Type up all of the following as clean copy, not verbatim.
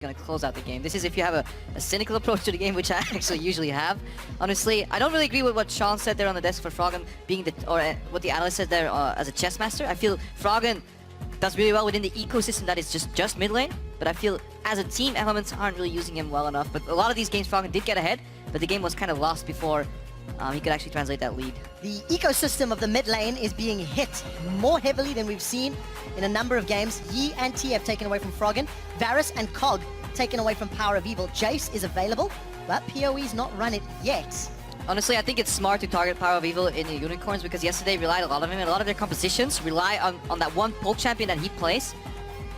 going to close out the game. This is if you have a cynical approach to the game, which I actually usually have. Honestly, I don't really agree with what Sean said there on the desk for Froggen being the, or what the analyst said there as a chess master. I feel Froggen does really well within the ecosystem that is just mid lane, but I feel as a team, Elements aren't really using him well enough. But a lot of these games, Froggen did get ahead, but the game was kind of lost before he could actually translate that lead. The ecosystem of the mid lane is being hit more heavily than we've seen in a number of games. Yi and TF taken away from Froggen, Varus and Cog taken away from Power of Evil. Jace is available, but PoE's not run it yet. Honestly, I think it's smart to target Power of Evil in the Unicorns because yesterday relied a lot of him, and a lot of their compositions rely on that one poke champion that he plays.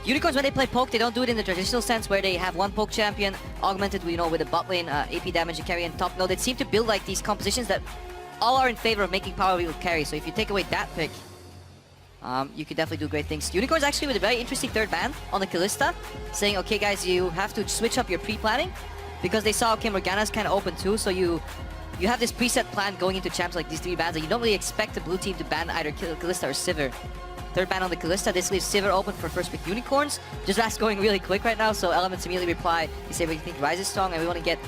Unicorns, when they play poke, they don't do it in the traditional sense where they have one poke champion augmented, you know, with a bot lane, AP damage and carry and top node. They seem to build like these compositions that all are in favor of making Power of Evil carry. So if you take away that pick, you could definitely do great things. Unicorns actually with a very interesting third ban on the Kalista, saying, okay guys, you have to switch up your pre-planning because they saw, okay, Morgana's kind of open too, so you have this preset plan going into champs like these three bans, and you don't really expect the blue team to ban either Kalista or Sivir. Third ban on the Kalista, this leaves Sivir open for first pick Unicorns. Just that's going really quick right now, so Elements immediately reply, they say we think Ryze is strong and we want to get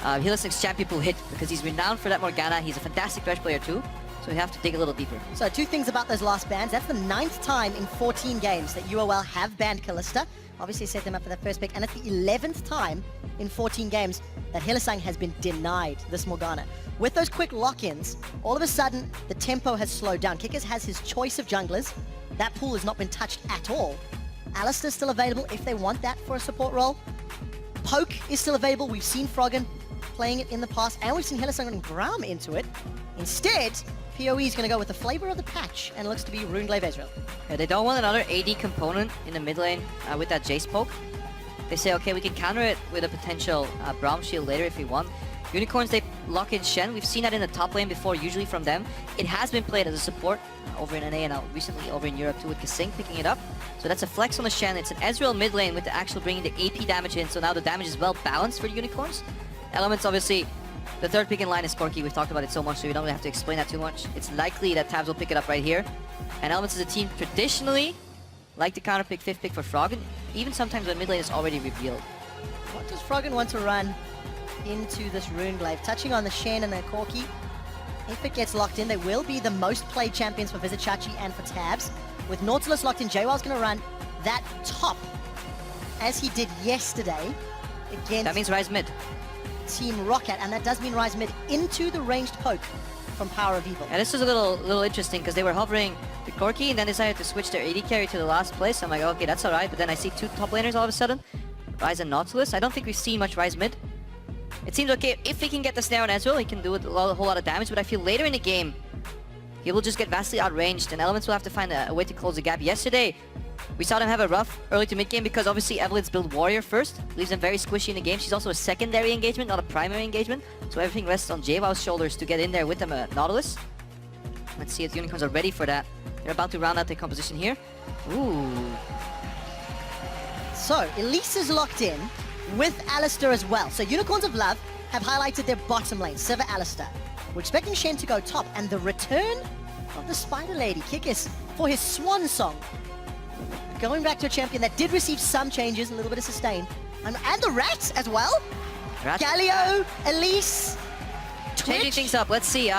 Hylissang's champion pool hit because he's renowned for that Morgana, he's a fantastic Thresh player too. So we have to dig a little deeper. So two things about those last bans. That's the 9th time in 14 games that UOL have banned Kalista. Obviously set them up for that first pick. And it's the 11th time in 14 games that Hylissang has been denied this Morgana. With those quick lock-ins, all of a sudden, the tempo has slowed down. Kickers has his choice of junglers. That pool has not been touched at all. Alistar's still available if they want that for a support role. Poke is still available. We've seen Froggen playing it in the past, and we've seen Hylissang running Braum into it. Instead, PoE is going to go with the flavor of the patch, and it looks to be Runeglaive Ezreal. Yeah, they don't want another AD component in the mid lane with that Jace poke. They say, okay, we can counter it with a potential Braum shield later if we want. Unicorns, they lock in Shen. We've seen that in the top lane before, usually from them. It has been played as a support over in NA and now recently over in Europe too with Kasing picking it up. So that's a flex on the Shen. It's an Ezreal mid lane with the actual bringing the AP damage in, so now the damage is well balanced for the Unicorns. Elements, obviously, the third pick in line is Corki. We've talked about it so much, so we don't really have to explain that too much. It's likely that Tabs will pick it up right here. And Elements is a team traditionally like to counter pick 5th pick for Froggen, even sometimes when mid lane is already revealed. What does Froggen want to run into this Runeglaive? Touching on the Shen and the Corki. If it gets locked in, they will be the most played champions for Vizichachi and for Tabs. With Nautilus locked in, JWowl's going to run that top as he did yesterday against... That means Ryze mid. Team Rocket, and that does mean Ryze mid into the ranged poke from Power of Evil. Yeah, this was a little interesting because they were hovering the Corki and then decided to switch their AD carry to the last place. I'm like, okay, that's alright, but then I see two top laners all of a sudden. Ryze and Nautilus. I don't think we've seen much Ryze mid. It seems okay, if he can get the snare on Ezreal, he can do a whole lot of damage, but I feel later in the game, he will just get vastly outranged and Elements will have to find a way to close the gap. Yesterday, we saw them have a rough early to mid game because obviously Evelyn's build Warrior first, leaves them very squishy in the game. She's also a secondary engagement, not a primary engagement, so everything rests on JWowl's shoulders to get in there with them Nautilus. Let's see if the Unicorns are ready for that. They're about to round out their composition here. Ooh. So, Elise is locked in with Alistar as well. So Unicorns of Love have highlighted their bottom lane, Sivir Alistar. We're expecting Shen to go top, and the return of the Spider Lady, Kikis, for his swan song. Going back to a champion that did receive some changes, a little bit of sustain. And the Rats as well. Galio, Elise, Twitch. Changing things up, let's see.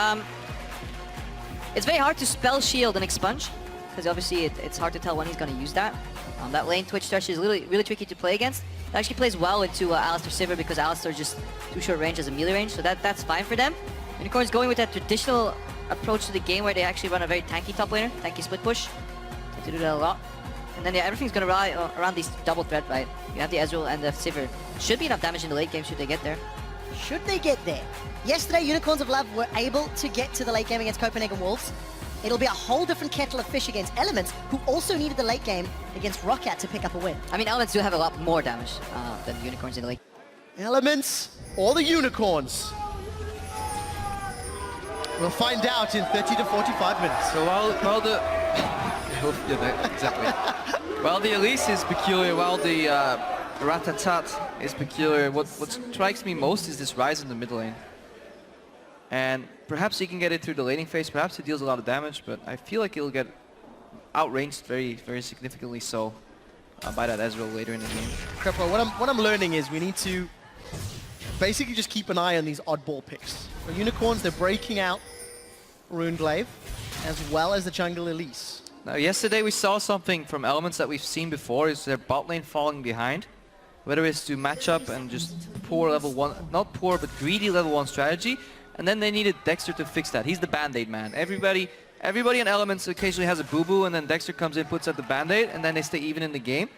It's very hard to spell shield and expunge, because obviously it's hard to tell when he's going to use that. That lane Twitch Thresh is really tricky to play against. It actually plays well into Alistar Sivir because Alistar is just too short range as a melee range, so that's fine for them. Unicorns going with that traditional approach to the game where they actually run a very tanky top laner, tanky split push. They do that a lot. And then yeah, everything's going to rely around these double threat, right? You have the Ezreal and the Sivir. Should be enough damage in the late game should they get there. Should they get there? Yesterday, Unicorns of Love were able to get to the late game against Copenhagen Wolves. It'll be a whole different kettle of fish against Elements, who also needed the late game against Rocket to pick up a win. I mean, Elements do have a lot more damage than the Unicorns in the late. Elements or the Unicorns? We'll find out in 30 to 45 minutes. So while the... yeah, exactly. While the Elise is peculiar, while the Ratatat is peculiar, what strikes me most is this Ryze in the mid lane. And perhaps he can get it through the laning phase, perhaps he deals a lot of damage, but I feel like he'll get outranged very significantly so. by that Ezreal later in the game. Crepo, what I'm learning is we need to basically just keep an eye on these oddball picks. For Unicorns, they're breaking out Runeglaive as well as the jungle Elise. Now, yesterday we saw something from Elements that we've seen before, is their bot lane falling behind. Whether it's to match up and just poor level 1, not poor, but greedy level 1 strategy. And then they needed Dexter to fix that. He's the band-aid man. Everybody in Elements occasionally has a boo-boo, and then Dexter comes in, puts out the band-aid, and then they stay even in the game.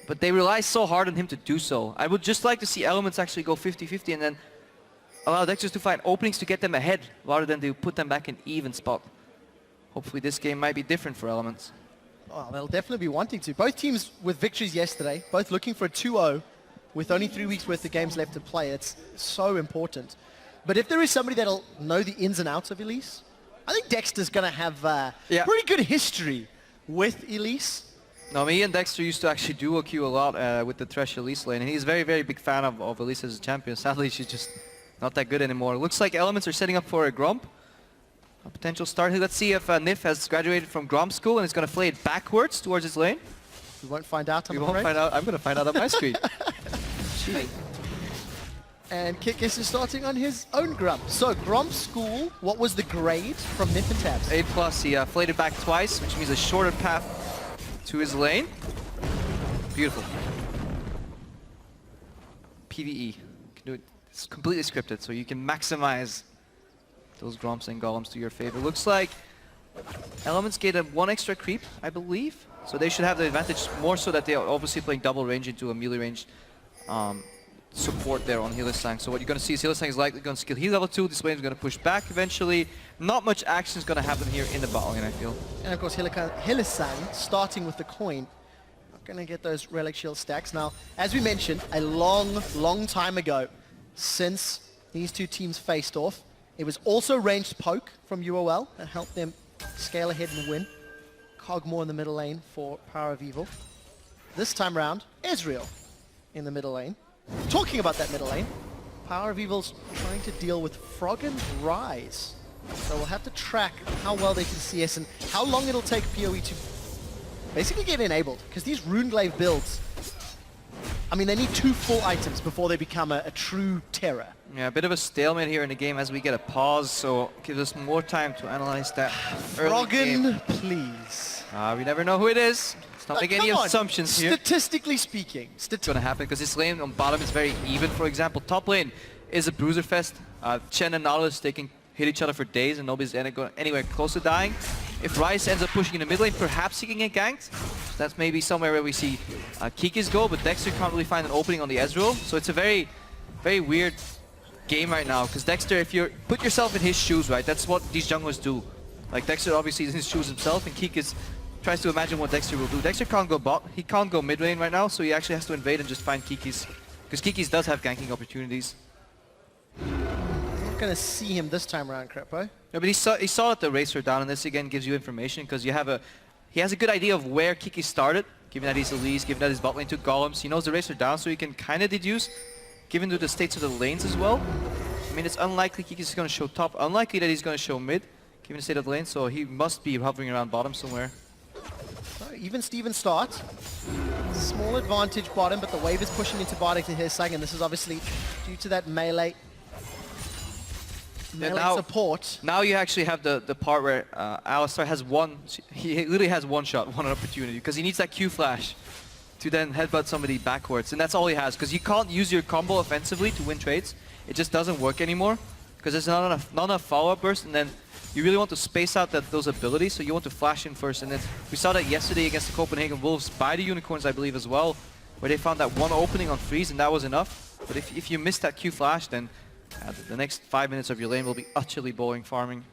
But they rely so hard on him to do so. I would just like to see Elements actually go 50-50 and then allow Dexter to find openings to get them ahead, rather than to put them back in even spot. Hopefully this game might be different for Elements. Oh, they'll definitely be wanting to. Both teams with victories yesterday, both looking for a 2-0 with only 3 weeks worth of games left to play. It's so important. But if there is somebody that'll know the ins and outs of Elise, I think Dexter's going to have pretty good history with Elise. No, me and Dexter used to actually duo queue a lot with the Thresh Elise lane, and he's a very, very big fan of Elise as a champion. Sadly, she's just not that good anymore. Looks like Elements are setting up for a Gromp. A potential start here. Let's see if Nif has graduated from Gromp school and is going to play it backwards towards his lane. We won't find out. We won't find out. I'm going to find out on my screen. Cheating. And Kikis is starting on his own Grump. So Grump school, what was the grade from Nif and Tabs? 8+. He flayed it back twice, which means a shorter path to his lane. Beautiful. PvE. Can do it. It's completely scripted, so you can maximize those Gromps and Golems to your favor. Looks like Elements get a 1 extra creep, I believe. So they should have the advantage more so that they are obviously playing double range into a melee range support there on Hylissang. So what you're going to see is Hylissang is likely going to skill heal level 2. This wave is going to push back eventually. Not much action is going to happen here in the bot lane, I feel. And of course Hylissang, starting with the coin, not going to get those relic shield stacks. Now, as we mentioned, a long time ago, since these two teams faced off, it was also ranged poke from UOL that helped them scale ahead and win. Cogmore in the middle lane for Power of Evil. This time round, Ezreal in the middle lane. Talking about that middle lane, Power of Evil's trying to deal with Froggen Rise. So we'll have to track how well they can CS and how long it'll take PoE to basically get enabled. Because these Runeglaive builds, I mean, they need 2 full items before they become a true terror. Yeah, a bit of a stalemate here in the game as we get a pause, so gives us more time to analyze that early game. Froggen, please. We never know who it is. Let's not make any assumptions here. Statistically speaking. It's going to happen because this lane on bottom is very even. For example, top lane is a bruiser fest. Chen and Nautilus, they can hit each other for days and nobody's anywhere close to dying. If Rice ends up pushing in the mid lane, perhaps he can get ganked. So that's maybe somewhere where we see Kikis go, but Dexter can't really find an opening on the Ezreal. So it's a very, very weird game right now, because Dexter, if you put yourself in his shoes, right, that's what these junglers do. Like Dexter obviously is in his shoes himself, and Kikis tries to imagine what Dexter will do. Dexter can't go bot, he can't go mid lane right now, so he actually has to invade and just find Kikis, because Kikis does have ganking opportunities. I'm not going to see him this time around, Crepo. Yeah, but he saw that the racer down, and this again gives you information, because he has a good idea of where Kiki started, given that he's Elise, given that his bot lane took golems. He knows the racer down, so he can kind of deduce, given to the states of the lanes as well. I mean, it's unlikely Kiki's going to show top, unlikely that he's going to show mid, given the state of the lane, so he must be hovering around bottom somewhere. Even Steven start. Small advantage bottom, but the wave is pushing into bottom to Hylissang, and this is obviously due to that melee support. Now you actually have the part where Alistar has he literally has one shot, one opportunity, because he needs that Q flash to then headbutt somebody backwards, and that's all he has, because you can't use your combo offensively to win trades. It just doesn't work anymore, because there's not enough follow-up burst, and then you really want to space out those abilities, so you want to flash in first. And then we saw that yesterday against the Copenhagen Wolves by the Unicorns, I believe, as well, where they found that one opening on freeze, and that was enough. But if you miss that Q flash, then the next 5 minutes of your lane will be utterly boring farming.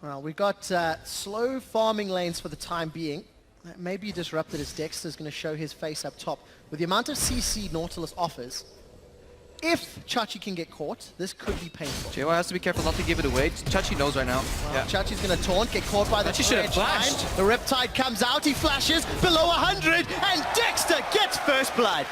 Well, we've got slow farming lanes for the time being. That may be disrupted as Dexter's going to show his face up top. With the amount of CC Nautilus offers, if Chachi can get caught, this could be painful. JY has to be careful not to give it away. Chachi knows right now. Well, yeah. Chachi's going to taunt, get caught by the Chachi should have flashed. The Riptide comes out, he flashes below 100, and Dexter gets first blood.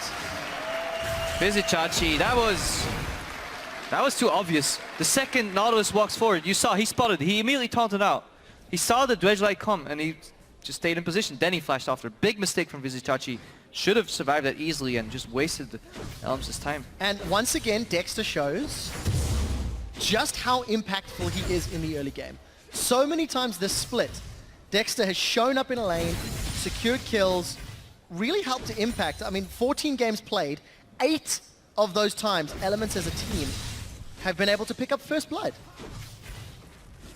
Busy Chachi, that was too obvious. The second Nautilus walks forward, you saw, he spotted, he immediately taunted out. He saw the Dredge Light come, and he just stayed in position. Then he flashed after. Big mistake from Vizichachi. should have survived that easily and just wasted the Elemnets' time. And once again, Dexter shows just how impactful he is in the early game. So many times this split, Dexter has shown up in a lane, secured kills, really helped to impact. I mean, 14 games played, 8 of those times, Elements as a team have been able to pick up first blood.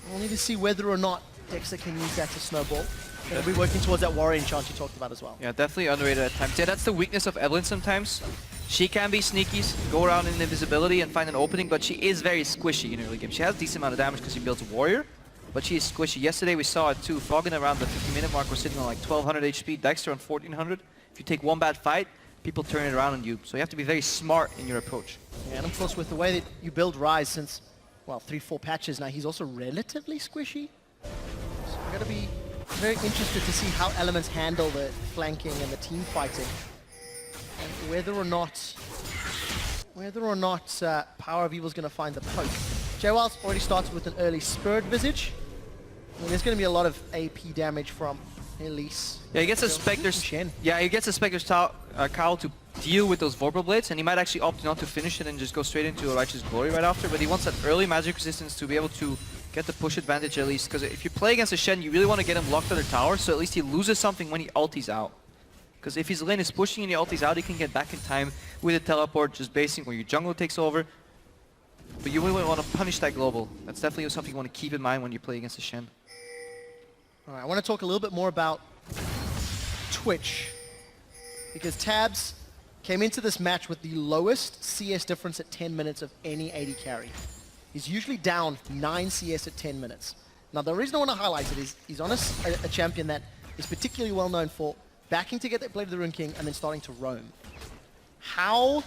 We'll need to see whether or not Dexter can use that to snowball. They'll be working towards that warrior chance you talked about as well. Yeah, definitely underrated at times. Yeah, that's the weakness of Evelyn sometimes. She can be sneaky, go around in invisibility and find an opening, but she is very squishy in early game. She has a decent amount of damage because she builds a warrior, but she is squishy. Yesterday we saw it too. Froggen around the 50-minute mark was sitting on like 1200 HP, Dexter on 1400. If you take one bad fight, people turn it around on you. So you have to be very smart in your approach. Yeah, and of course with the way that you build Ryze since, well, 3-4 patches now, he's also relatively squishy. So we're going to be very interested to see how Elements handle the flanking and the team fighting. And whether or not Power of Evil is going to find the poke. UOL's already started with an early Spurred Visage. I mean, there's going to be a lot of AP damage from Elise. Yeah, he gets a Spectre's Cowl to deal with those Vorpal Blades, and he might actually opt not to finish it and just go straight into a Righteous Glory right after, but he wants that early magic resistance to be able to get the push advantage at least, because if you play against a Shen, you really want to get him locked on the tower, so at least he loses something when he ulties out. Because if his lane is pushing and he ulties out, he can get back in time with a teleport, just basing where your jungle takes over. But you really want to punish that global. That's definitely something you want to keep in mind when you play against a Shen. Alright, I want to talk a little bit more about Twitch. Because Tabs came into this match with the lowest CS difference at 10 minutes of any AD carry. He's usually down 9 CS at 10 minutes. Now the reason I want to highlight it is he's on a champion that is particularly well known for backing to get that Blade of the Rune King and then starting to roam. How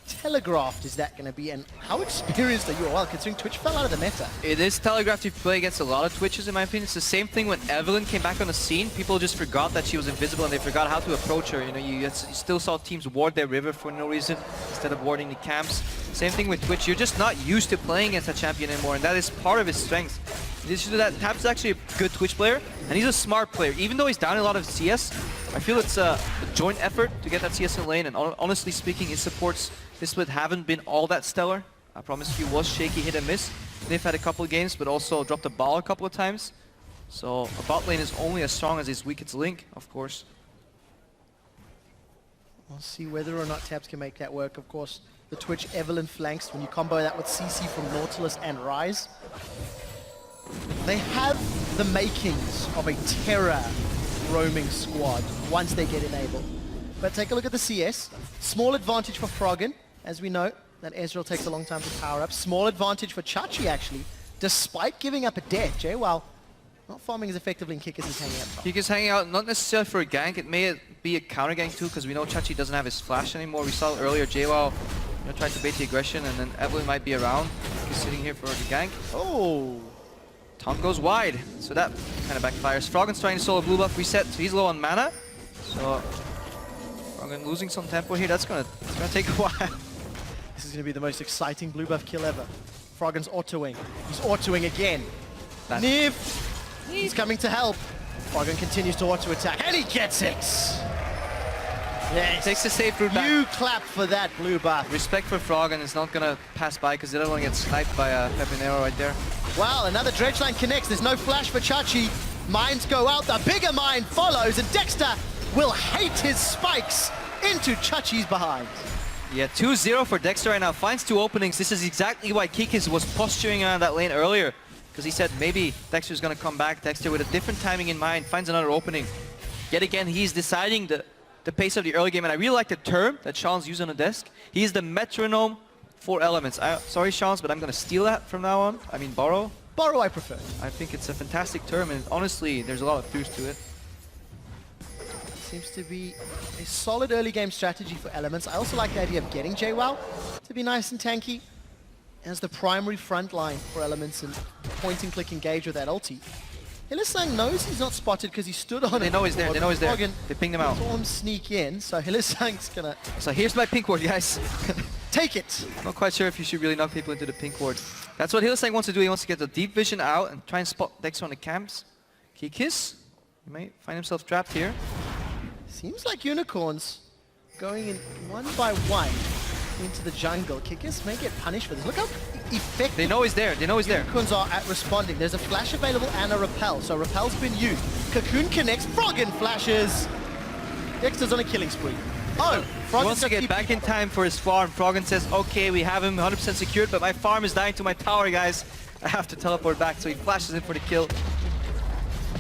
telegraphed is that going to be, and how experienced are you? Well, considering Twitch fell out of the meta. It is telegraphed if you play against a lot of Twitches, in my opinion. It's the same thing when Evelyn came back on the scene. People just forgot that she was invisible and they forgot how to approach her. You know, you still saw teams ward their river for no reason instead of warding the camps. Same thing with Twitch. You're just not used to playing against a champion anymore, and that is part of his strength. In addition to that, Tabs is actually a good Twitch player, and he's a smart player. Even though he's down a lot of CS, I feel it's a joint effort to get that CS in lane, and honestly speaking, his supports this split haven't been all that stellar. I promise you, was shaky hit and miss. They've had a couple of games, but also dropped a ball a couple of times. So a bot lane is only as strong as his weakest link, of course. We'll see whether or not Tabs can make that work. Of course, the Twitch Evelyn flanks, when you combo that with CC from Nautilus and Ryze, they have the makings of a terror roaming squad once they get enabled. But take a look at the CS. Small advantage for Froggen, as we know that Ezreal takes a long time to power up. Small advantage for Chachi, actually, despite giving up a death. JWoww not farming as effectively, and Kickers is hanging out top. Kickers hanging out, not necessarily for a gank. It may be a counter gank too, because we know Chachi doesn't have his flash anymore. We saw earlier JWoww tried to bait the aggression, and then Evelyn might be around. He's sitting here for the gank. Oh! Taunt goes wide, so that kind of backfires. Froggen's trying to solo blue buff reset, so he's low on mana. So Froggen losing some tempo here. It's gonna take a while. This is gonna be the most exciting blue buff kill ever. Froggen's autoing. He's autoing again. Niv! He's coming to help. Froggen continues to auto attack, and he gets it! Yes. Takes the safe route back. You clap for that blue buff. Respect for Froggen is not gonna pass by because they don't want to get sniped by a Pepinero right there. Wow, another dredge line connects. There's no flash for Chachi. Mines go out. The bigger mine follows, and Dexter will hate his spikes into Chachi's behind. Yeah, 2-0 for Dexter right now. Finds 2 openings. This is exactly why Kikis was posturing around that lane earlier, because he said maybe Dexter's gonna come back. Dexter with a different timing in mind finds another opening. Yet again, he's deciding the pace of the early game, and I really like the term that Sean's used on the desk. He's the metronome for Elements. Sorry, Sean's, but I'm gonna steal that from now on. I mean, borrow. Borrow, I prefer. I think it's a fantastic term, and honestly, there's a lot of truth to it. Seems to be a solid early game strategy for Elements. I also like the idea of getting JWoww to be nice and tanky as the primary front line for Elements and point and click engage with that ulti. Hylissang knows he's not spotted because he stood on it. They know he's there. They know he's there. They pinged him out. Saw him sneak in, so Hylissang's gonna... So here's my pink ward, guys. Take it! I'm not quite sure if you should really knock people into the pink ward. That's what Hylissang wants to do. He wants to get the deep vision out and try and spot Dexter on the camps. Kikis, he might find himself trapped here. Seems like Unicorns going in one by one into the jungle. Kickers may get punished for this. Look how effective They know he's there. They know he's there. Unicorns are at responding. There's a flash available and a repel. So repel's been used. Cocoon connects. Froggen flashes. Dexter's on a killing spree. Oh, He wants to get back in time for his farm. Froggen says, okay, we have him 100% secured, but my farm is dying to my tower, guys. I have to teleport back, so he flashes in for the kill.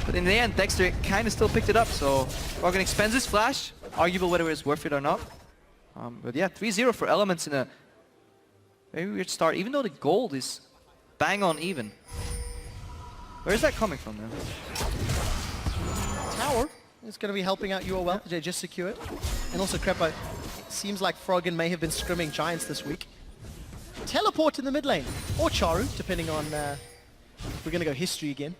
But in the end, Dexter kind of still picked it up, so Froggen expends his flash. Arguable whether it's worth it or not. But yeah, 3-0 for Elements in a very weird start, even though the gold is bang on even. Where is that coming from, man? Tower is going to be helping out UOL. They just secured. And also, Crepo, it seems like Froggen may have been scrimming Giants this week. Teleport in the mid lane. Or Charu, depending on... we're going to go history again.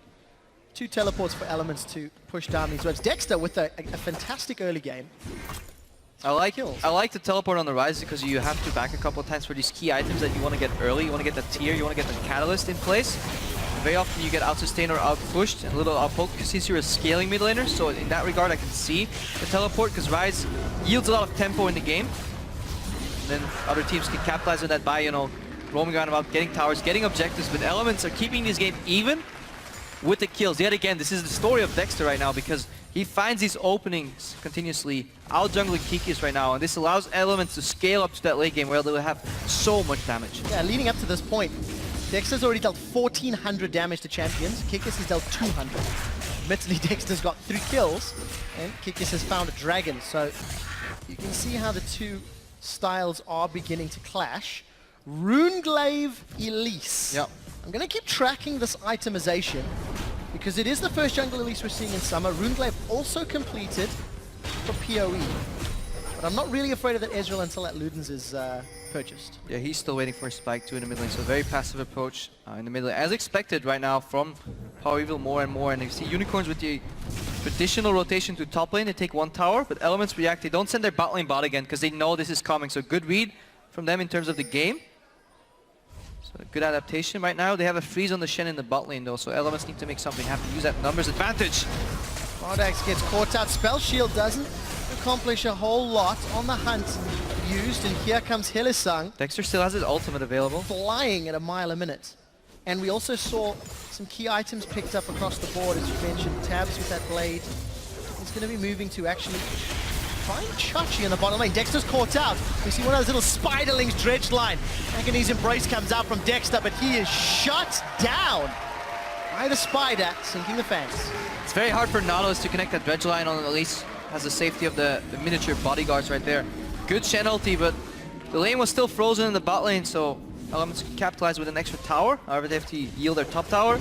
2 teleports for Elements to push down these webs. Dexter with a fantastic early game. I like the teleport on the rise because you have to back a couple of times for these key items that you want to get early. You want to get the tier, you want to get the catalyst in place. Very often you get out-sustained or out-pushed and a little out-poked since you're a scaling mid laner. So in that regard, I can see the teleport because Rise yields a lot of tempo in the game. And then other teams can capitalize on that by, you know, roaming around about getting towers, getting objectives. But Elements are keeping this game even with the kills. Yet again, this is the story of Dexter right now because he finds these openings continuously, out-jungling Kikis right now, and this allows Elements to scale up to that late game where they will have so much damage. Yeah, leading up to this point, Dexter's already dealt 1,400 damage to champions. Kikis has dealt 200. Admittedly, Dexter's got 3 kills, and Kikis has found a dragon. So you can see how the two styles are beginning to clash. Runeglaive Elise. Yep. I'm going to keep tracking this itemization because it is the first jungle Elise we're seeing in summer. Runeglaive also completed for PoE. But I'm not really afraid of that Ezreal until that Ludens is purchased. Yeah, he's still waiting for a spike too in the mid lane, so very passive approach in the mid lane. As expected right now from Power Evil more and more, and you see Unicorns with the traditional rotation to top lane, they take 1 tower, but Elements react, they don't send their bot lane bot again because they know this is coming, so good read from them in terms of the game. So good adaptation right now. They have a freeze on the Shen in the bot lane though, so Elements need to make something happen, use that numbers advantage. Bardax gets caught out. Spell Shield doesn't accomplish a whole lot on the hunt used, and here comes Hylissang Dexter still has his ultimate available. flying at a mile a minute. And we also saw some key items picked up across the board, as you mentioned. Tabs with that blade. He's going to be moving to actually find Chachi in the bottom lane. Dexter's caught out. We see one of those little spiderlings dredged line. Agony's Embrace comes out from Dexter, but he is shut down by the spider, sinking the fence. It's very hard for Nautilus to connect that dredge line on, at least has the safety of the miniature bodyguards right there. Good Shen ulti, but the lane was still frozen in the bot lane, so Elements can capitalize with an extra tower. However, they have to yield their top tower.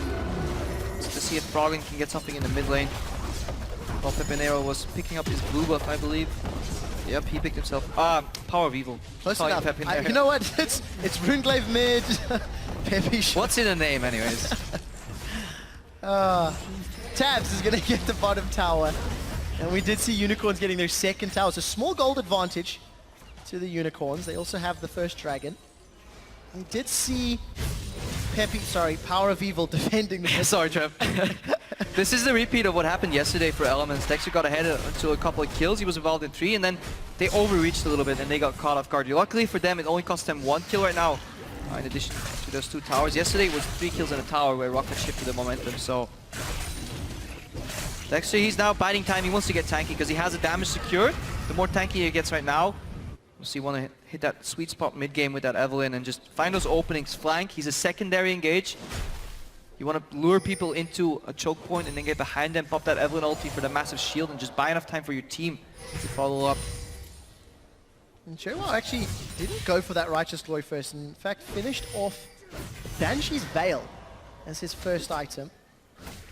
Just to see if Froggen can get something in the mid lane. While Pepinero was picking up his blue buff, I believe. Yep, he picked himself. Power of Evil. Close Calling enough. Pepinero. You know what? It's Runeglaive mid. Peppy What's in the name, anyways? Tabs is going to get the bottom tower. And we did see Unicorns getting their second tower. It's a small gold advantage to the Unicorns. They also have the first dragon. We did see Power of Evil defending the Sorry, Trev. This is the repeat of what happened yesterday for Elements. Dexter got ahead until a couple of kills. He was involved in 3, and then they overreached a little bit, and they got caught off guard. Luckily for them, it only cost them 1 kill right now, in addition to those 2 towers. Yesterday it was 3 kills in a tower where Rocket shifted the momentum, so... Dexter, he's now biding time. He wants to get tanky because he has the damage secured. The more tanky he gets right now, so you want to hit that sweet spot mid-game with that Evelyn and just find those openings, flank. He's a secondary engage. You want to lure people into a choke point and then get behind them, pop that Evelyn ulti for the massive shield and just buy enough time for your team to follow up. And Cherwell actually didn't go for that Righteous Glory first. In fact, finished off Banshee's Veil as his first item.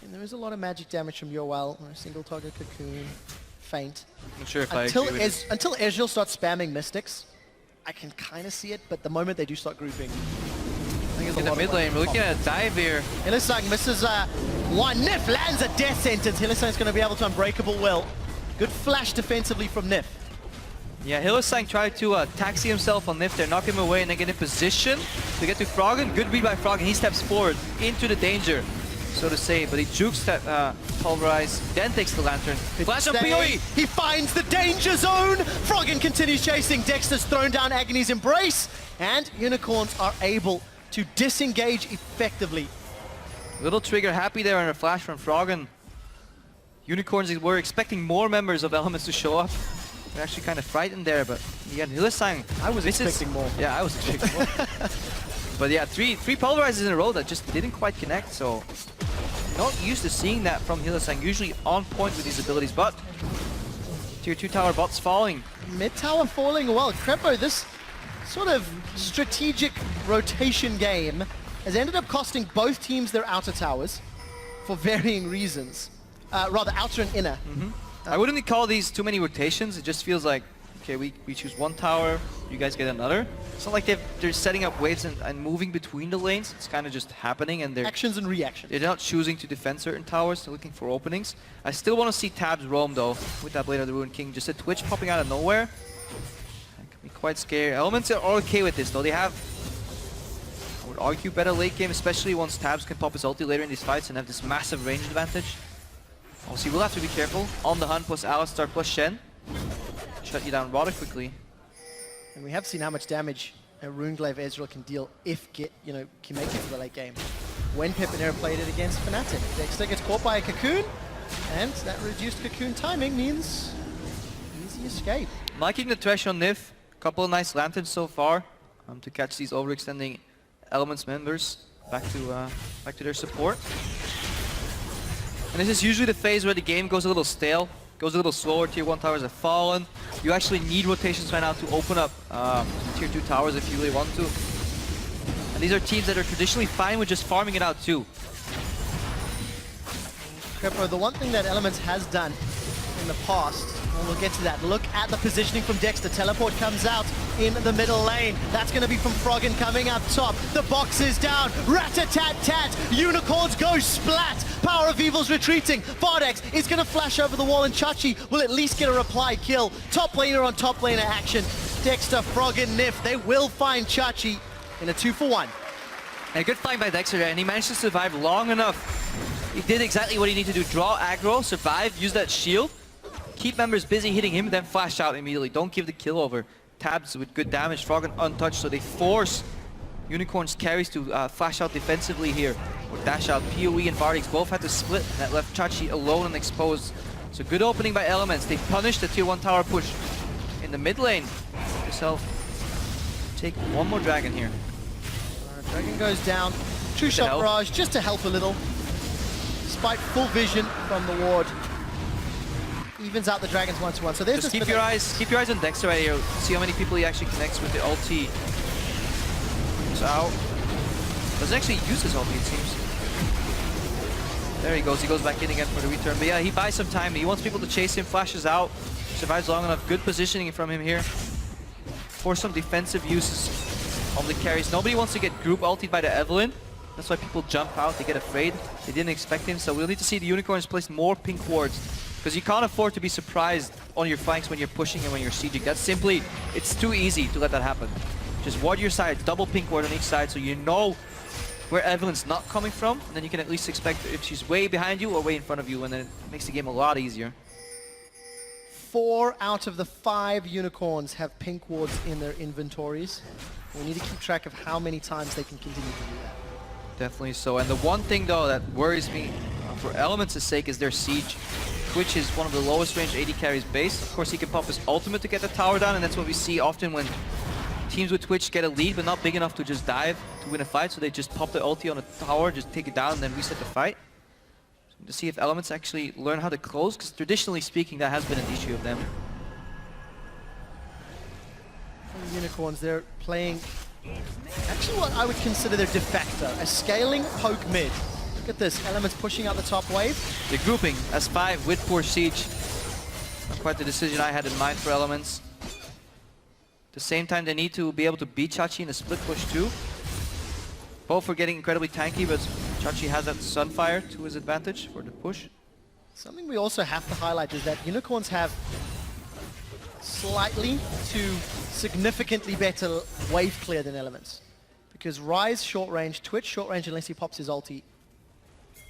And there is a lot of magic damage from UOL. A single target cocoon, feint. I'm sure if Until I agree with until Ezreal starts spamming Mystics, I can kind of see it, but the moment they do start grouping, I think it's in a the lot mid of lane, we're looking at a dive here. Hylissang misses one. Nif lands a death sentence. Hylissang's going to be able to Unbreakable Will. Good flash defensively from Nif. Yeah, Hylissang tried to taxi himself on Nif there, knock him away, and then get in position to get to Froggen. Good read by Froggen. He steps forward into the danger. so to say, but he jukes that Pulverize, then takes the Lantern. Flash up PoE! He finds the danger zone! Froggen continues chasing. Dexter's thrown down Agony's Embrace, and Unicorns are able to disengage effectively. Little trigger happy there on a flash from Froggen. Unicorns were expecting more members of Elements to show up. They're actually kind of frightened there, but again, Hylissang. I was expecting more. Yeah, I was expecting more. But yeah, three Pulverizes in a row that just didn't quite connect, so not used to seeing that from Hylissang. Usually on point with these abilities, but tier 2 tower bots falling. Mid tower falling well. Crepo, this sort of strategic rotation game has ended up costing both teams their outer towers for varying reasons. Rather, outer and inner. I wouldn't call these too many rotations. It just feels like, okay, we choose one tower, you guys get another. It's not like they're setting up waves and moving between the lanes. It's kind of just happening, and they're Actions and reactions. they're not choosing to defend certain towers. They're looking for openings. I still want to see Tabs roam though with that Blade of the Ruined King. Just a Twitch popping out of nowhere. That can be quite scary. Elements are okay with this though. They have, I would argue, better late game, especially once Tabs can pop his ulti later in these fights and have this massive range advantage. Obviously, we'll have to be careful. On the Hunt plus Alistar plus Shen. Shut you down rather quickly. And we have seen how much damage a Runeglaive Ezreal can deal if can make it to the late game. When Pepinera played it against Fnatic. Dexter gets caught by a Cocoon, and that reduced Cocoon timing means easy escape. Liking the Thresh on Nif. Couple of nice lanterns so far to catch these overextending Elements members back to their support. And this is usually the phase where the game goes a little stale, goes a little slower. Tier 1 towers have fallen. You actually need rotations right now to open up Tier 2 towers if you really want to. And these are teams that are traditionally fine with just farming it out too. Crepo, the one thing that Elements has done in the past, and we'll get to that, look at the positioning from Dexter. Teleport comes out in the middle lane. That's going to be from Froggen coming up top. The box is down. Rat-a-tat-tat. Unicorns go splat. Power of Evil's retreating. Vardex is going to flash over the wall, and Chachi will at least get a reply kill. Top laner on top laner action. Dexter, Froggen, Nif, they will find Chachi in a 2-for-1. And a good fight by Dexter there, and he managed to survive long enough. He did exactly what he needed to do. Draw aggro, survive, use that shield, keep members busy hitting him, then flash out immediately. Don't give the kill over. Tabs with good damage, Froggen untouched, so they force Unicorn's carries to flash out defensively here, or dash out. PoE and Vardex both had to split, and that left Chachi alone and exposed. So good opening by Elements. They punished the tier 1 tower push in the mid lane. Yourself take one more dragon here. Dragon goes down. True Shot Barrage just to help a little. Despite full vision from the ward. Evens out the dragons 1-to-1. So there's just keep your eyes on Dexter right here. See how many people he actually connects with the ulti. He's out. Doesn't actually use his ulti, it seems. There he goes. He goes back in again for the return. But yeah, he buys some time. He wants people to chase him. Flashes out. Survives long enough. Good positioning from him here. For some defensive uses of the carries. Nobody wants to get group ultied by the Evelyn. That's why people jump out. They get afraid. They didn't expect him. So we'll need to see the Unicorns place more pink wards. Because you can't afford to be surprised on your flanks when you're pushing and when you're sieging. That's simply, it's too easy to let that happen. Just ward your sides, double pink ward on each side so you know where Evelyn's not coming from. And then you can at least expect if she's way behind you or way in front of you, and then it makes the game a lot easier. 4 out of the 5 Unicorns have pink wards in their inventories. We need to keep track of how many times they can continue to do that. Definitely so. And the one thing though that worries me for Elements' sake is their siege. Twitch is one of the lowest range AD carries base. Of course, he can pop his ultimate to get the tower down, and that's what we see often when teams with Twitch get a lead, but not big enough to just dive to win a fight. So they just pop the ulti on a tower, just take it down, and then reset the fight. So to see if Elements actually learn how to close, because traditionally speaking, that has been an issue of them. From the Unicorns, they're playing actually what I would consider their de facto, a scaling poke mid. Look at this, Elements pushing out the top wave. They're grouping as 5 with poor siege. Not quite the decision I had in mind for Elements. At the same time, they need to be able to beat Chachi in a split push too. Both are getting incredibly tanky, but Chachi has that Sunfire to his advantage for the push. Something we also have to highlight is that Unicorns have slightly to significantly better wave clear than Elements. Because Rise short range, Twitch short range unless he pops his ulti,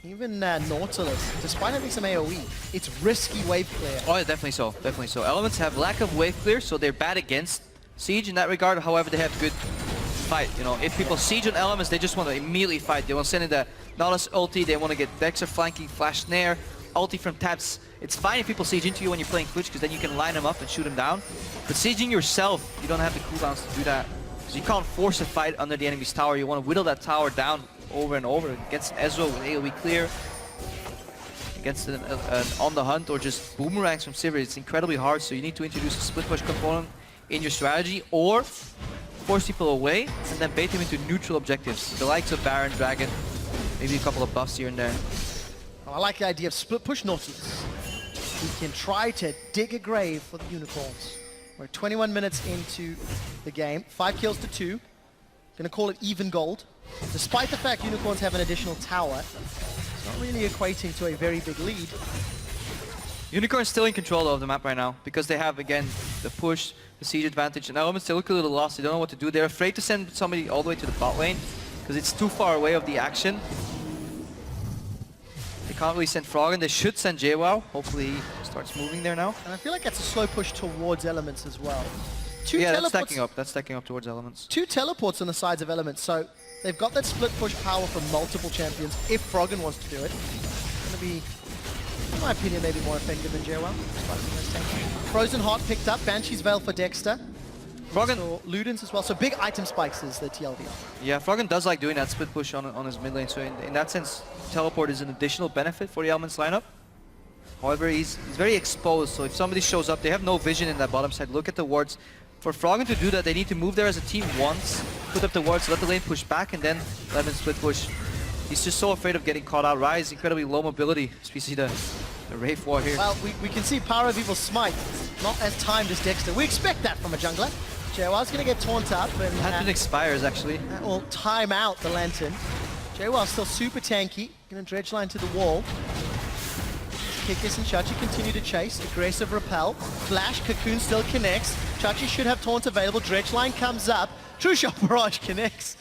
even Nautilus, despite having some AoE, it's risky wave clear. Oh, yeah, definitely so, definitely so. Elements have lack of wave clear, so they're bad against Siege in that regard. However, they have good fight. You know, if people siege on Elements, they just want to immediately fight. They want to send in the Nautilus ulti, they want to get Dexter flanking, flash snare, ulti from Tabs. It's fine if people siege into you when you're playing Twitch, because then you can line them up and shoot them down. But sieging yourself, you don't have the cooldowns to do that. Because you can't force a fight under the enemy's tower. You want to whittle that tower down over and over. Against Ezreal with AoE clear, against an on the hunt, or just boomerangs from Sivir, it's incredibly hard. So you need to introduce a split push component in your strategy, or force people away and then bait them into neutral objectives. The likes of Baron, Dragon, maybe a couple of buffs here and there. I like the idea of split push Nautilus. He can try to dig a grave for the Unicorns. We're 21 minutes into the game, 5 kills to 2. Gonna call it even gold. Despite the fact Unicorns have an additional tower, it's not really equating to a very big lead. Unicorn's still in control of the map right now, because they have, again, the push, the siege advantage, and Elements, they look a little lost. They don't know what to do. They're afraid to send somebody all the way to the bot lane, because it's too far away of the action. They can't really send Froggen. They should send JWoww. Hopefully he starts moving there now. And I feel like that's a slow push towards Elements as well. Yeah, that's stacking up. That's stacking up towards Elements. 2 teleports on the sides of Elements, so they've got that split push power from multiple champions if Froggen wants to do it. It's going to be, in my opinion, maybe more effective than JWoww. Frozen Heart picked up, Banshee's Veil for Dexter. Froggen, So Ludens as well, so big item spikes is the TLDR. yeah, Froggen does like doing that split push on his mid lane, so in that sense, teleport is an additional benefit for the Elements lineup. However, he's very exposed, so if somebody shows up, they have no vision in that bottom side. Look at the wards. For Froggen to do that, they need to move there as a team once, put up the wards, let the lane push back, and then let him split push. He's just so afraid of getting caught out. Ryze, incredibly low mobility, as we see the Wraith War here. Well, we can see Power of Evil Smite, not as timed as Dexter. We expect that from a jungler. JWoww's going to get taunt up, and Lantern expires, actually. that will time out the Lantern. JWoww's still super tanky, going to dredge line to the wall. Kikis and Chachi continue to chase. Aggressive repel. Flash, Cocoon still connects. Chachi should have taunt available. Dredge line comes up. True Shot Barrage connects.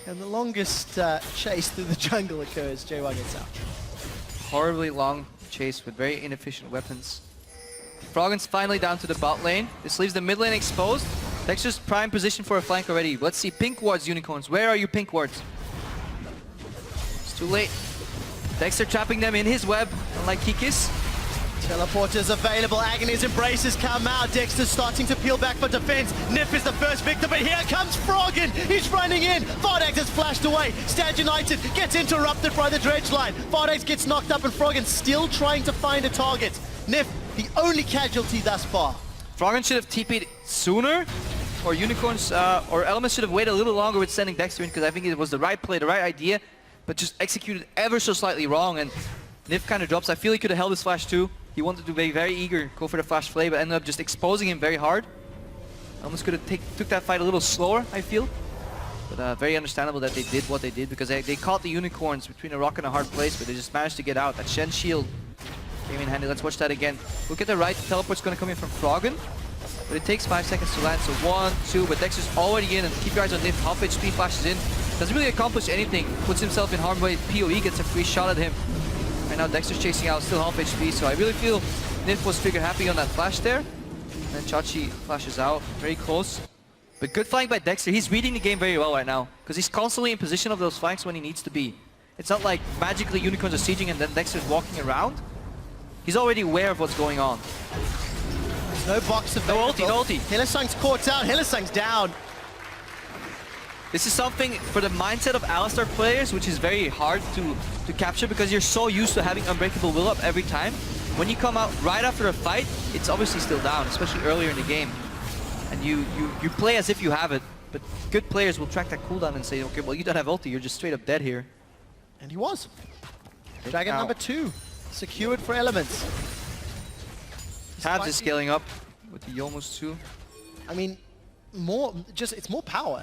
And the longest chase through the jungle occurs. JWoww gets out. Horribly long chase with very inefficient weapons. Froggen's finally down to the bot lane. This leaves the mid lane exposed. Dexter's prime position for a flank already. Let's see, pink wards, Unicorns. Where are you, pink wards? It's too late. Dexter trapping them in his web, unlike Kikis. Teleporters available. Agony's embraces come out. Dexter's starting to peel back for defense. Nif is the first victim, but here comes Froggen. He's running in. Vardax has flashed away. Stand United gets interrupted by the dredge line. Vardax gets knocked up, and Froggen still trying to find a target. Nif, the only casualty thus far. Froggen should have TP'd sooner, or Unicorns, or Elements should have waited a little longer with sending Dexter in, because I think it was the right play, the right idea, but just executed ever so slightly wrong, and Nif kind of drops. I feel he could have held his flash too. He wanted to be very eager, go for the flash flay, but ended up just exposing him very hard. Almost could have took that fight a little slower, I feel. But very understandable that they did what they did, because they caught the Unicorns between a rock and a hard place, but they just managed to get out. That Shen shield came in handy. Let's watch that again. Look at the right, teleport's going to come in from Froggen, but it takes 5 seconds to land, so 1, 2, but Dexter's already in, and keep your eyes on Nif. Half HP flashes in. Doesn't really accomplish anything. Puts himself in harm's way. PoE gets a free shot at him. Right now Dexter's chasing out, still half HP, so I really feel Nif was trigger happy on that flash there. And then Chachi flashes out, very close. But good flank by Dexter. He's reading the game very well right now, because he's constantly in position of those flanks when he needs to be. It's not like magically Unicorns are sieging and then Dexter's walking around. He's already aware of what's going on. There's no box available. No ulti, no ulti. Hylissang's caught out. Hylissang's down. This is something for the mindset of Alistar players, which is very hard to capture, because you're so used to having Unbreakable Will Up every time. When you come out right after a fight, it's obviously still down, especially earlier in the game. And you play as if you have it, but good players will track that cooldown and say, okay, well, you don't have ulti, you're just straight up dead here. And he was. Dragon number 2, secured for Elements. Tabs is scaling up with the Yomus too. I mean, it's more power.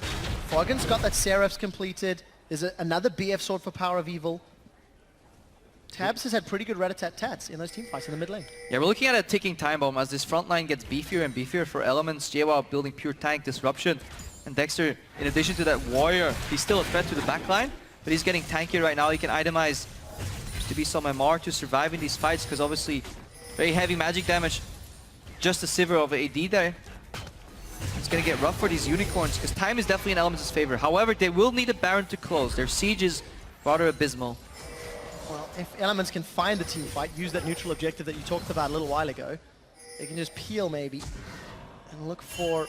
Froggen's got that Seraphs completed. There's another BF sword for Power of Evil. Tabs has had pretty good rat-a-tat-tats in those team fights in the mid lane. Yeah, we're looking at a ticking time bomb as this front line gets beefier and beefier for Elements. JWoww building pure tank disruption. And Dexter, in addition to that warrior, he's still a threat to the back line, but he's getting tankier right now. He can itemize to be some MR to survive in these fights, because obviously very heavy magic damage. Just a sliver of AD there. It's going to get rough for these Unicorns, because time is definitely in Elements' favor. However, they will need a Baron to close. Their siege is rather abysmal. Well, if Elements can find the team fight, use that neutral objective that you talked about a little while ago, they can just peel maybe and look for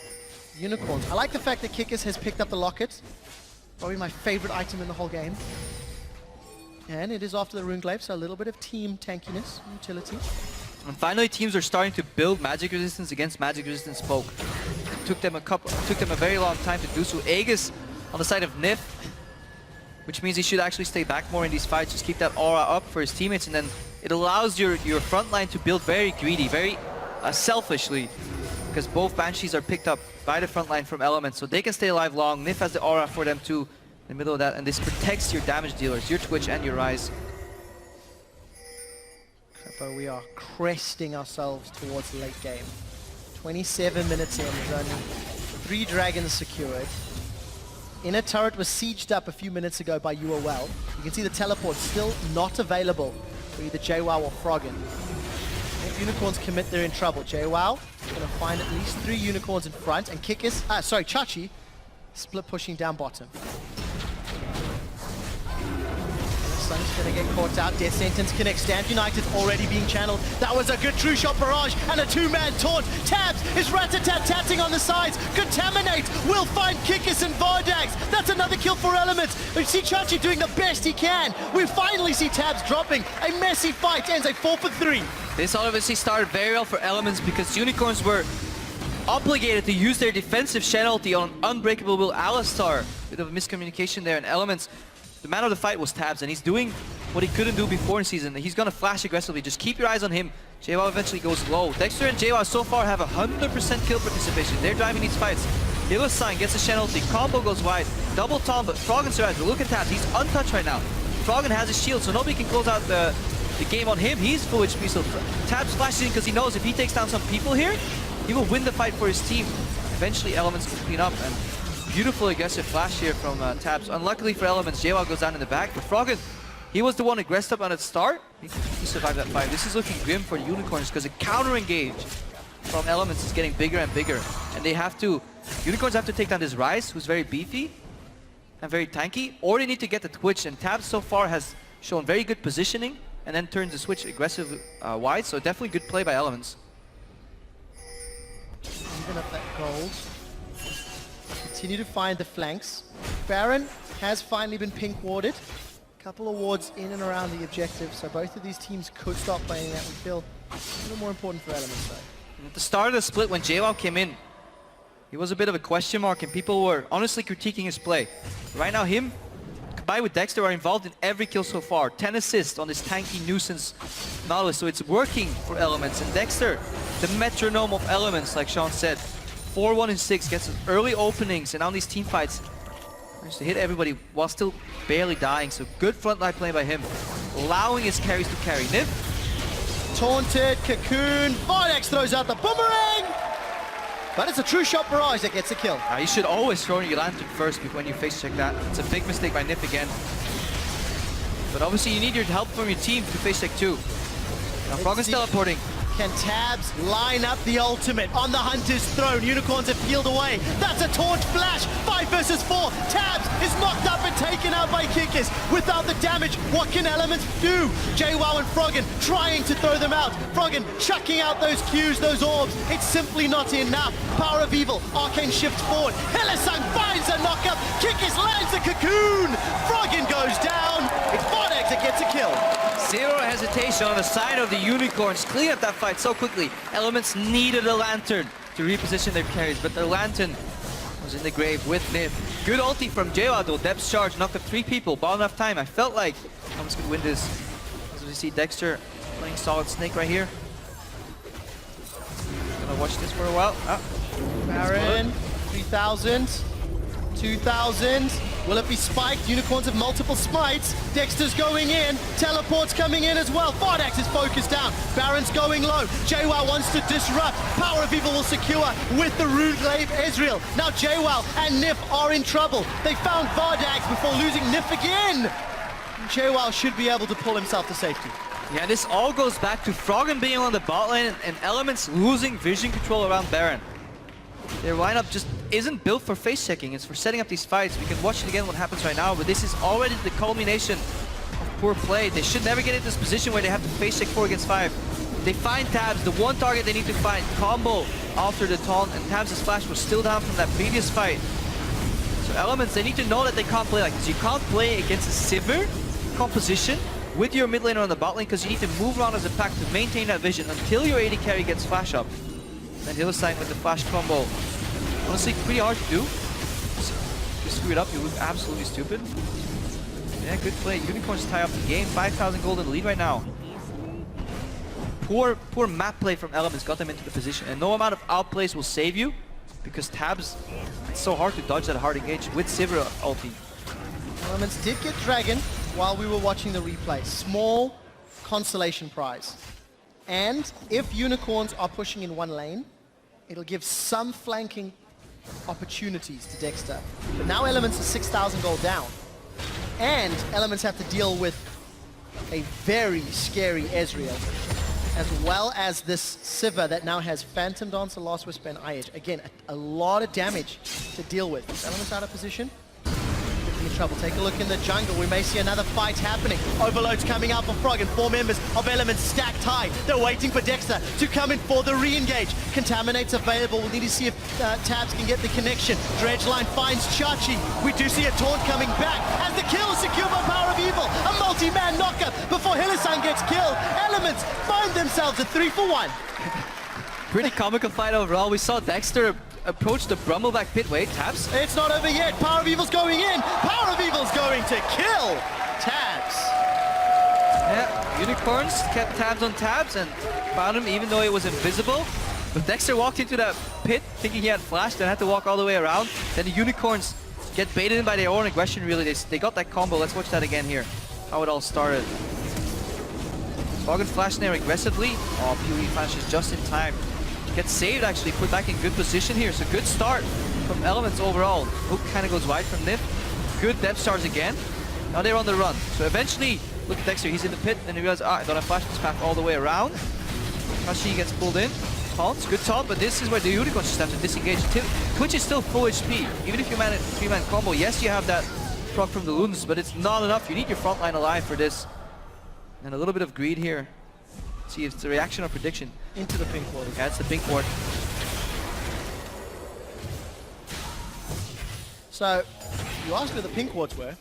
Unicorns. I like the fact that Kikis has picked up the locket. Probably my favorite item in the whole game. And it is after the Runeglaive, so a little bit of team tankiness, utility. And finally, teams are starting to build magic resistance against magic resistance poke. It took them a very long time to do so. Aegis on the side of Nif, which means he should actually stay back more in these fights, just keep that aura up for his teammates, and then it allows your front line to build very greedy, very selfishly, because both Banshees are picked up by the front line from Elements, so they can stay alive long. Nif has the aura for them too in the middle of that, and this protects your damage dealers, your Twitch and your Rise. But we are cresting ourselves towards the late game. 27 minutes in, there's only 3 dragons secured. Inner turret was sieged up a few minutes ago by UOL. You can see the teleport still not available for either JWoww or Froggen. If Unicorns commit, they're in trouble. JWoww is going to find at least 3 Unicorns in front, and Chachi split pushing down bottom. Sun's going to get caught out. Death Sentence connects. Stand United already being channeled. That was a good true shot barrage and a 2-man taunt. Tabs is rat-a-tat-tatting on the sides. Contaminate will find Kikis and Vardags. That's another kill for Elements. We see Chachi doing the best he can. We finally see Tabs dropping. A messy fight ends a 4 for 3. This obviously started very well for Elements because Unicorns were obligated to use their defensive Shenalty on Unbreakable Will Alistar. Bit of a miscommunication there, and Elements, the man of the fight was Tabs, and he's doing what he couldn't do before in season. He's gonna flash aggressively. Just keep your eyes on him. JWoww eventually goes low. Dexter and JWoww so far have 100% kill participation. They're driving these fights. Hylissang gets a Shenalty. Combo goes wide. Double Tom, but Froggen survives. But look at Tabs. He's untouched right now. Froggen has his shield, so nobody can close out the game on him. He's full HP, so Tabs flashes in because he knows if he takes down some people here, he will win the fight for his team. Eventually, Elements can clean up, and beautiful aggressive flash here from Tabs. Unluckily for Elements, JWoww goes down in the back, but Froggen, he was the one aggressed up on its start. He survived that fight. This is looking grim for the Unicorns because the counter engage from Elements is getting bigger and bigger. And they have to, Unicorns have to take down this Rise, who's very beefy and very tanky, or they need to get the Twitch, and Tabs so far has shown very good positioning and then turns the switch aggressive wide, so definitely good play by Elements. Even up that gold. Continue to find the flanks. Baron has finally been pink warded. Couple of wards in and around the objective, so both of these teams could stop playing that. We feel a little more important for Elements though. At the start of the split, when JWoww came in, he was a bit of a question mark, and people were honestly critiquing his play. Right now, him combined with Dexter are involved in every kill so far. 10 assists on this tanky nuisance Nautilus, so it's working for Elements. And Dexter, the metronome of Elements, like Sean said, 4-1 and 6, gets early openings, and on these team fights, managed to hit everybody while still barely dying. So good frontline play by him, allowing his carries to carry. Nif Taunted, Cocoon, Vardags throws out the boomerang! But it's a true shot barrage that gets a kill. You should always throw your lantern first when you face check that. It's a big mistake by Nif again. But obviously you need your help from your team to face check too. Now Froggen's teleporting. Can Tabs line up the ultimate on the Hunter's throne? Unicorns have peeled away. That's a taunt flash. 5 versus 4. Tabs is knocked up and taken out by Kikis. Without the damage, what can Elements do? JWoww and Froggen trying to throw them out. Froggen chucking out those Qs, those orbs. It's simply not enough. Power of Evil. Arcane shifts forward. Hylissang finds a knockup. Kikis lands a Cocoon. Froggen goes down. It's Vardags that gets a kill. Zero hesitation on the side of the Unicorns. Clean up that fight so quickly. Elements needed a lantern to reposition their carries, but their lantern was in the grave with Nif. Good ulti from JWoww though. Depth charge knocked up 3 people. Ball enough time. I felt like Elements could win this. As we see Dexter playing solid Snake right here. Gonna watch this for a while. Baron, 3,000, 2,000. Will it be spiked? Unicorns have multiple smites. Dexter's going in. Teleport's coming in as well. Vardags is focused down. Baron's going low. JWoww wants to disrupt. Power of Evil will secure with the Runeglaive Ezreal. Now JWoww and Nif are in trouble. They found Vardags before losing Nif again. UOL should be able to pull himself to safety. Yeah, this all goes back to Froggen being on the bot lane and Elements losing vision control around Baron. Their lineup just isn't built for face checking, it's for setting up these fights. We can watch it again what happens right now, but this is already the culmination of poor play. They should never get into this position where they have to face check 4 against 5. They find Tabs, the one target they need to find, combo after the taunt, and Tabs' flash was still down from that previous fight. So Elements, they need to know that they can't play like this. You can't play against a Sivir composition with your mid laner on the bot lane because you need to move around as a pack to maintain that vision until your AD carry gets flash up. And Hillside with the flash combo. Honestly, pretty hard to do. So, if you screw it up, you look absolutely stupid. Yeah, good play. Unicorns tie up the game. 5,000 gold in the lead right now. Poor map play from Elements got them into the position. And no amount of outplays will save you because Tabs, it's so hard to dodge that hard engage with Sivir ulti. Elements did get Dragon while we were watching the replay. Small consolation prize. And if Unicorns are pushing in one lane, it'll give some flanking opportunities to Dexter. But now Elements are 6,000 gold down. And Elements have to deal with a very scary Ezreal, as well as this Sivir that now has Phantom Dancer, Last Whisper, and Eye Edge. Again, a lot of damage to deal with. Elements out of position. In trouble. Take a look in the jungle. We may see another fight happening. Overload's coming out for Froggen. 4 members of Elements stacked high. They're waiting for Dexter to come in for the re-engage. Contaminate's available. We'll need to see if Tabs can get the connection. Dredgeline finds Chachi. We do see a taunt coming back as the kill is secured by Power of Evil. A multi-man knockup before Hylissang gets killed. Elements find themselves a 3-for-1. Pretty comical fight overall. We saw Dexter approach the Brumbleback pit. Wait, Tabs? It's not over yet. Power of Evil's going in. Power of Evil's going to kill Tabs. Yeah, Unicorns kept Tabs on Tabs and found him even though he was invisible. But Dexter walked into that pit thinking he had flash, then had to walk all the way around. Then the Unicorns get baited in by their own aggression, really. They got that combo. Let's watch that again here. How it all started. Froggen flashed there aggressively. Oh, PoE flashes just in time. Gets saved actually, put back in good position here. So good start from Elements overall. Hook kind of goes wide from Nif. Good depth charge again. Now they're on the run. So eventually, look at Dexter, he's in the pit and he realizes, I don't have flash this path all the way around. Kashi gets pulled in. Taunts, good taunt, but this is where the Unicorns just have to disengage. Twitch is still full HP. Even if you man a 3-man combo, yes, you have that proc from the Luns, but it's not enough. You need your front line alive for this. And a little bit of greed here. See if it's a reaction or prediction. Into the pink ward. Yeah, it's the pink ward. So, you asked where the pink wards were.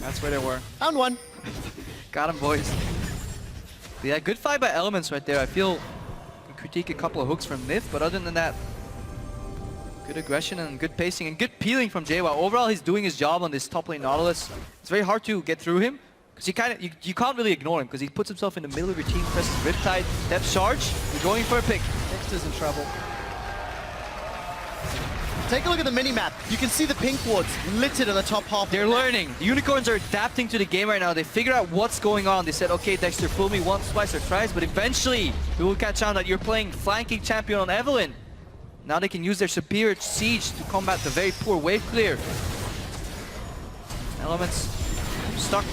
That's where they were. Found one. Got him, boys. But yeah, good fight by Elements right there. I feel you can critique a couple of hooks from Myth, but other than that, good aggression and good pacing and good peeling from JWoww. Overall, he's doing his job on this top lane Nautilus. It's very hard to get through him. Because you can't really ignore him, because he puts himself in the middle of your team, presses Riptide, depth charge, you're going for a pick. Dexter's in trouble. Take a look at the mini-map. You can see the pink wards littered in the top half. They're learning. The Unicorns are adapting to the game right now. They figure out what's going on. They said, okay, Dexter, fool me once, twice, or thrice, but eventually we will catch on that you're playing flanking champion on Evelynn. Now they can use their superior siege to combat the very poor wave clear. Elements stuck.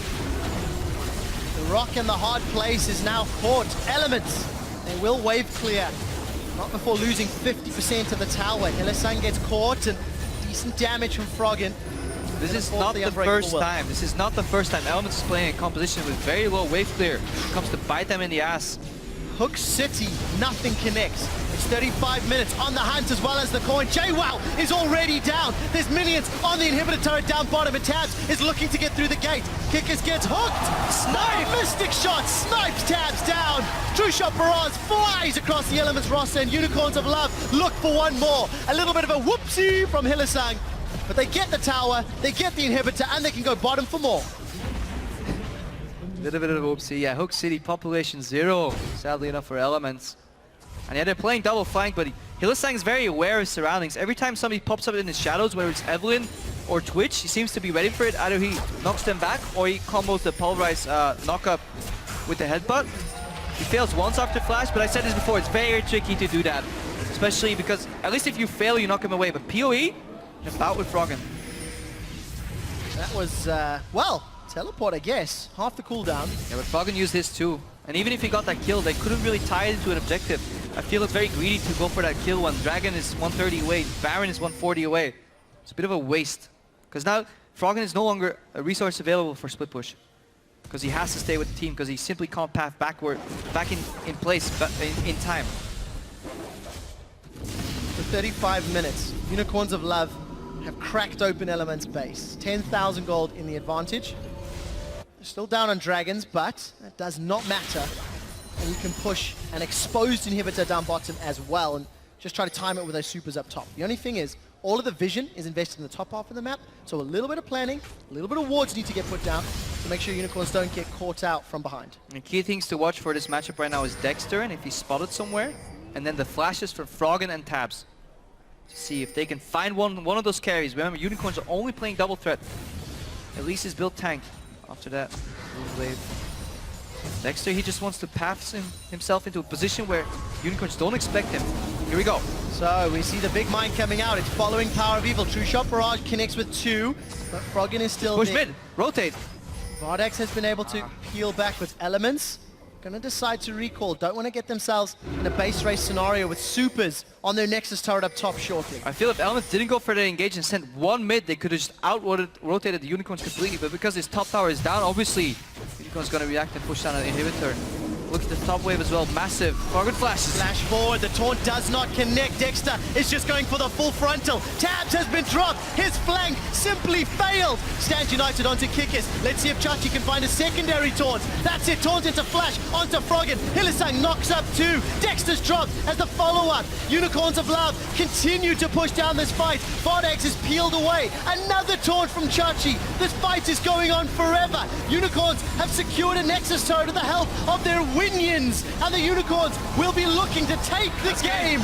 The rock in the hard place is now caught. Elements, they will wave clear. Not before losing 50% of the tower. Hylissang gets caught and decent damage from Froggen. This is not the first time. This is not the first time Elements is playing a composition with very low wave clear. It comes to bite them in the ass. Hook City, nothing connects. It's 35 minutes on the hunt as well as the coin. JWoww is already down. There's minions on the inhibitor turret down bottom, and Tabs is looking to get through the gate. Kickers gets hooked. Snipe! Mystic shot snipes Tabs down. True shot barrage flies across the Elements roster, and Unicorns of Love look for one more. A little bit of a whoopsie from Hylissang, but they get the tower, they get the inhibitor, and they can go bottom for more. Little bit of oopsie, yeah. Hook City, population 0, sadly enough for Elements. And yeah, they're playing double flank, but Hylissang is very aware of his surroundings. Every time somebody pops up in his shadows, whether it's Evelynn or Twitch, he seems to be ready for it. Either he knocks them back, or he combos the pulverize knockup with the headbutt. He fails once after flash, but I said this before, it's very tricky to do that. Especially because, at least if you fail, you knock him away. But PoE, a bout with Froggen. That was, well, Teleport, I guess. Half the cooldown. Yeah, but Froggen used his too. And even if he got that kill, they couldn't really tie it into an objective. I feel it's very greedy to go for that kill when Dragon is 130 away, Baron is 140 away. It's a bit of a waste. Because now Froggen is no longer a resource available for split push. Because he has to stay with the team, because he simply can't path back in place in time. For 35 minutes, Unicorns of Love have cracked open Elements base. 10,000 gold in the advantage. They're still down on Dragons, but that does not matter. And you can push an exposed inhibitor down bottom as well and just try to time it with those supers up top. The only thing is, all of the vision is invested in the top half of the map, so a little bit of planning, a little bit of wards need to get put down to make sure Unicorns don't get caught out from behind. And key things to watch for this matchup right now is Dexter, and if he's spotted somewhere, and then the flashes from Froggen and Tabs. To see if they can find one of those carries. Remember, Unicorns are only playing double threat. At least his build tank. After that, blue wave. Dexter, he just wants to path himself into a position where Unicorns don't expect him. Here we go. So we see the big mine coming out. It's following Power of Evil. True Shot Barrage connects with 2, but Froggen is still Push there. mid, rotate. Vardex has been able to peel back with Elements. Gonna decide to recall. Don't want to get themselves in a base race scenario with supers on their Nexus turret up top shortly. I feel if Elements didn't go for the engage and sent one mid, they could have just rotated the Unicorns completely. But because his top tower is down, obviously, Unicorn's gonna react and push down an inhibitor. Look at the top wave as well, massive. Froggen flashes. Flash forward, the taunt does not connect. Dexter is just going for the full frontal. Tabs has been dropped. His flank simply failed. Stands United onto Kikis. Let's see if Chachi can find a secondary taunt. That's it, taunt into flash onto Froggen. Hylissang knocks up 2. Dexter's dropped as the follow-up. Unicorns of Love continue to push down this fight. Vardex is peeled away. Another taunt from Chachi. This fight is going on forever. Unicorns have secured a Nexus turret with the help of their Winions, and the Unicorns will be looking to take the game.